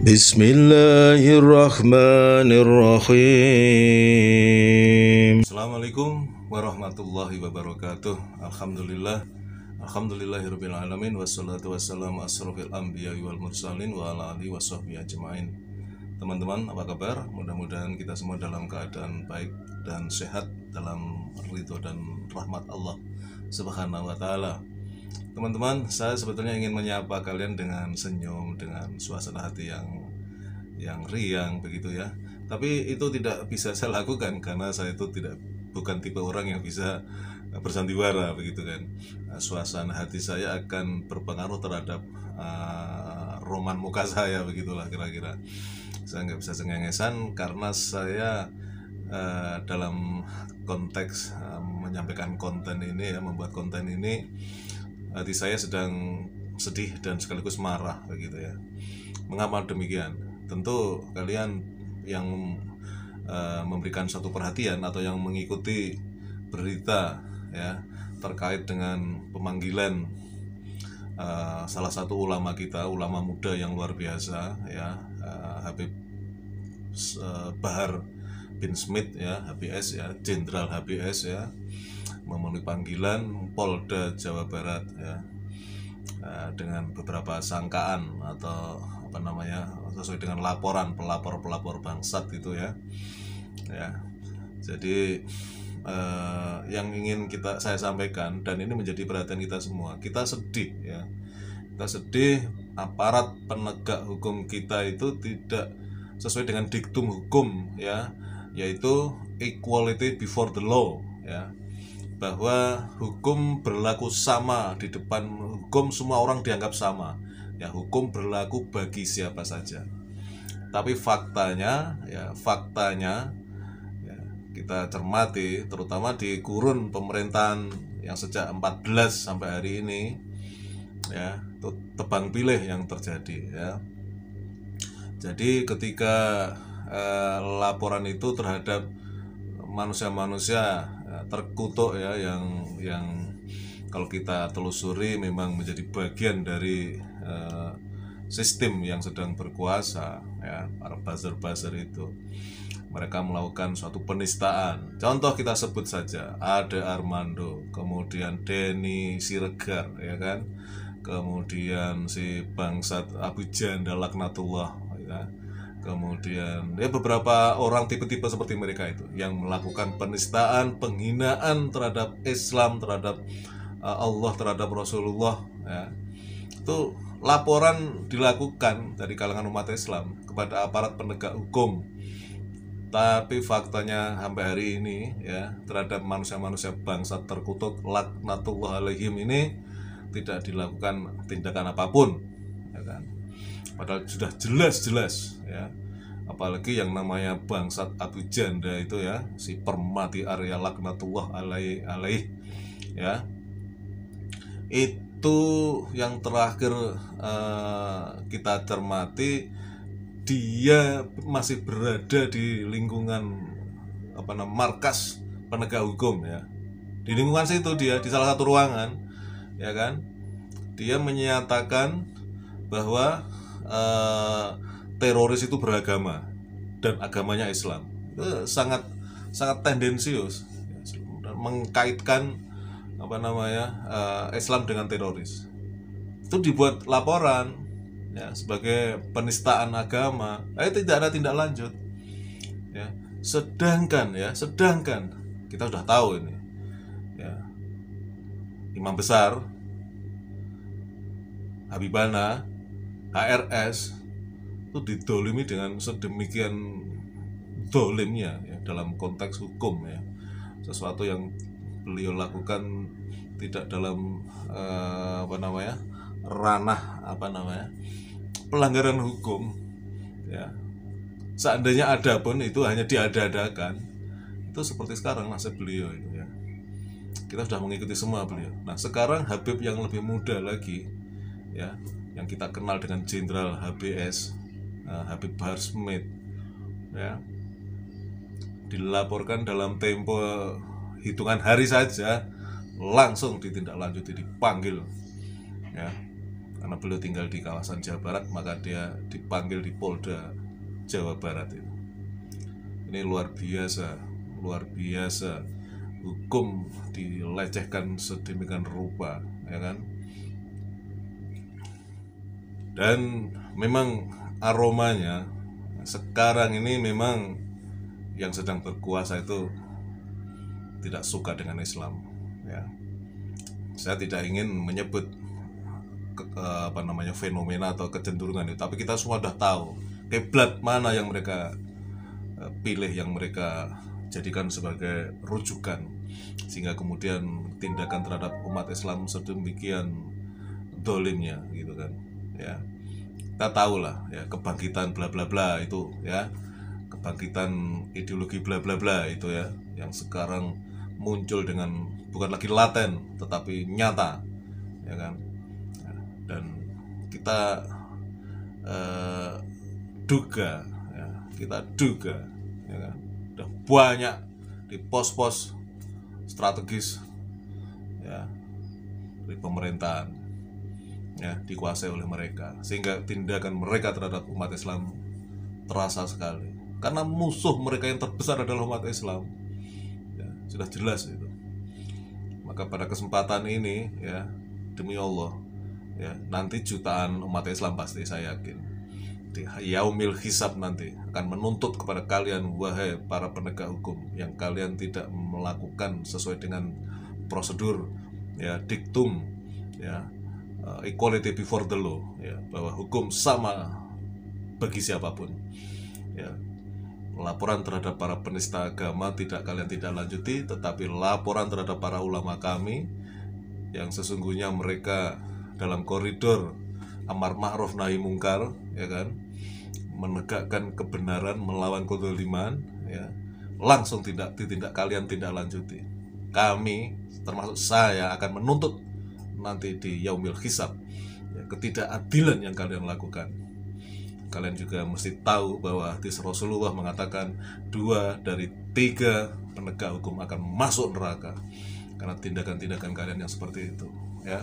Bismillahirrahmanirrahim. Assalamualaikum warahmatullahi wabarakatuh. Alhamdulillahirabbil alamin wassalatu wassalamu asrofil anbiya'i wal mursalin wa ala alihi washabbihi ajmain. Teman-teman, apa kabar? Mudah-mudahan kita semua dalam keadaan baik dan sehat dalam ridho dan rahmat Allah Subhanahu wa taala. Teman-teman, saya sebetulnya ingin menyapa kalian dengan senyum, dengan suasana hati yang riang begitu ya. Tapi itu tidak bisa saya lakukan karena saya itu bukan tipe orang yang bisa bersandiwara begitu kan. Suasana hati saya akan berpengaruh terhadap roman muka saya, begitulah kira-kira. Saya nggak bisa cengengesan karena saya dalam konteks menyampaikan konten ini ya, membuat konten ini, hati saya sedang sedih dan sekaligus marah begitu ya. Mengapa demikian? Tentu kalian yang memberikan satu perhatian atau yang mengikuti berita ya terkait dengan pemanggilan salah satu ulama kita, ulama muda yang luar biasa ya, Habib Bahar bin Smith ya, HBS ya, Jenderal HBS ya, memenuhi panggilan Polda Jawa Barat ya, dengan beberapa sangkaan atau sesuai dengan laporan pelapor bangsat itu ya. Jadi yang ingin saya sampaikan, dan ini menjadi perhatian kita semua, kita sedih ya, kita sedih aparat penegak hukum kita itu tidak sesuai dengan diktum hukum ya, yaitu equality before the law ya, bahwa hukum berlaku sama di depan hukum, semua orang dianggap sama ya, hukum berlaku bagi siapa saja. Tapi faktanya ya, kita cermati terutama di kurun pemerintahan yang sejak 14 sampai hari ini ya, itu tebang pilih yang terjadi ya. Jadi ketika laporan itu terhadap manusia-manusia terkutuk ya, yang kalau kita telusuri memang menjadi bagian dari sistem yang sedang berkuasa ya, para buzzer itu, mereka melakukan suatu penistaan. Contoh kita sebut saja, ada Armando, kemudian Denny Siregar ya kan, kemudian si bangsat Abu Janda laknatullah ya, kemudian ya beberapa orang tipe-tipe seperti mereka itu yang melakukan penistaan, penghinaan terhadap Islam, terhadap Allah, terhadap Rasulullah ya. Itu laporan dilakukan dari kalangan umat Islam kepada aparat penegak hukum. Tapi faktanya sampai hari ini ya, terhadap manusia-manusia bangsat terkutuk laknatullah alaihim ini tidak dilakukan tindakan apapun ya kan. Padahal sudah jelas-jelas ya, apalagi yang namanya bangsat Abu Janda itu ya, si Permati Arya laknatullah alaih ya, itu yang terakhir kita cermati, dia masih berada di lingkungan markas penegak hukum ya, di lingkungan situ dia di salah satu ruangan ya kan. Dia menyatakan bahwa teroris itu beragama dan agamanya Islam. Itu sangat tendensius dan mengkaitkan Islam dengan teroris. Itu dibuat laporan ya sebagai penistaan agama. Tidak ada tindak lanjut ya. Sedangkan kita sudah tahu ini ya, imam besar Habibana HRS itu didolimi dengan sedemikian dolimnya ya, dalam konteks hukum ya, sesuatu yang beliau lakukan tidak dalam ranah pelanggaran hukum ya. Seandainya ada pun itu hanya diada-adakan. Itu seperti sekarang nasib beliau itu ya, kita sudah mengikuti semua beliau. Nah sekarang Habib yang lebih muda lagi ya, yang kita kenal dengan Jenderal HBS, Habib Bahar Smith ya, dilaporkan dalam tempo hitungan hari saja langsung ditindaklanjuti, dipanggil ya, karena karena beliau tinggal di kawasan Jawa Barat, maka dia dipanggil di Polda Jawa Barat itu. Ini luar biasa hukum dilecehkan sedemikian rupa, ya kan? Dan memang aromanya sekarang ini memang yang sedang berkuasa itu tidak suka dengan Islam, ya. Saya tidak ingin menyebut fenomena atau kecenderungan itu, tapi kita semua sudah tahu kiblat mana yang mereka pilih, yang mereka jadikan sebagai rujukan, sehingga kemudian tindakan terhadap umat Islam sedemikian dolimnya gitu kan, ya. Kita tahu lah, ya, kebangkitan bla bla bla itu, ya, kebangkitan ideologi bla bla bla itu, ya, yang sekarang muncul dengan bukan lagi laten tetapi nyata, ya kan. Dan kita duga, ya kan, udah banyak di pos-pos strategis, ya, dari pemerintahan, ya, dikuasai oleh mereka, sehingga tindakan mereka terhadap umat Islam terasa sekali, karena musuh mereka yang terbesar adalah umat Islam, ya, sudah jelas itu. Maka pada kesempatan ini, ya, demi Allah, ya, nanti jutaan umat Islam pasti, saya yakin, di yaumil hisab nanti akan menuntut kepada kalian, wahai para penegak hukum, yang kalian tidak melakukan sesuai dengan prosedur, ya, diktum, ya, equality before the law, ya, bahwa hukum sama bagi siapapun, ya. Laporan terhadap para penista agama kalian tidak lanjuti, tetapi laporan terhadap para ulama kami yang sesungguhnya mereka dalam koridor amar ma'ruf nahi mungkar, ya kan, menegakkan kebenaran, melawan kezaliman, ya, langsung ditindak, kalian tidak lanjuti. Kami, termasuk saya, akan menuntut nanti di yaumil hisab, ya, ketidakadilan yang kalian lakukan. Kalian juga mesti tahu bahwa hadis Rasulullah mengatakan 2 dari 3 penegak hukum akan masuk neraka karena tindakan-tindakan kalian yang seperti itu, ya.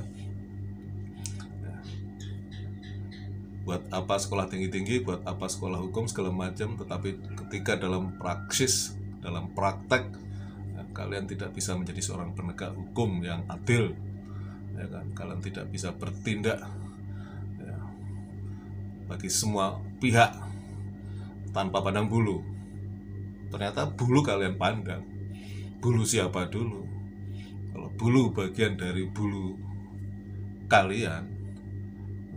Buat apa sekolah tinggi-tinggi, buat apa sekolah hukum segala macam, tetapi ketika dalam praksis, dalam praktek, ya, kalian tidak bisa menjadi seorang penegak hukum yang adil, ya kan. Kalian tidak bisa bertindak, ya, bagi semua pihak tanpa pandang bulu. Ternyata bulu kalian pandang. Bulu siapa dulu? Kalau bulu bagian dari bulu kalian,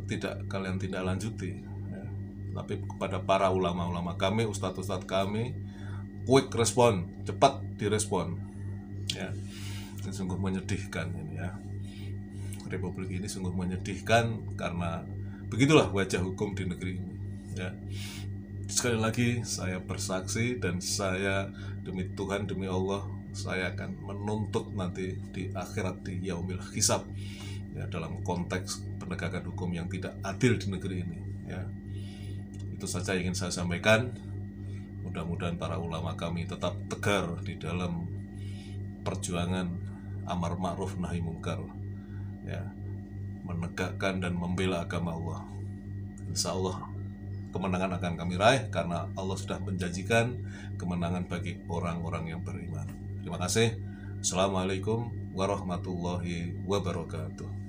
tidak kalian tindak lanjuti, ya. Tapi kepada para ulama-ulama kami, ustadz-ustadz kami, quick respon, cepat direspon, ya. Ini sungguh menyedihkan ini, ya. Republik ini sungguh menyedihkan karena begitulah wajah hukum di negeri ini, ya. Sekali lagi saya bersaksi, dan saya demi Tuhan, demi Allah, saya akan menuntut nanti di akhirat, di yaumil hisab, ya, dalam konteks penegakan hukum yang tidak adil di negeri ini, ya. Itu saja yang ingin saya sampaikan. Mudah-mudahan para ulama kami tetap tegar di dalam perjuangan amar ma'ruf nahi mungkar, ya, menegakkan dan membela agama Allah. Insya Allah kemenangan akan kami raih, karena Allah sudah menjanjikan kemenangan bagi orang-orang yang beriman. Terima kasih. Assalamualaikum warahmatullahi wabarakatuh.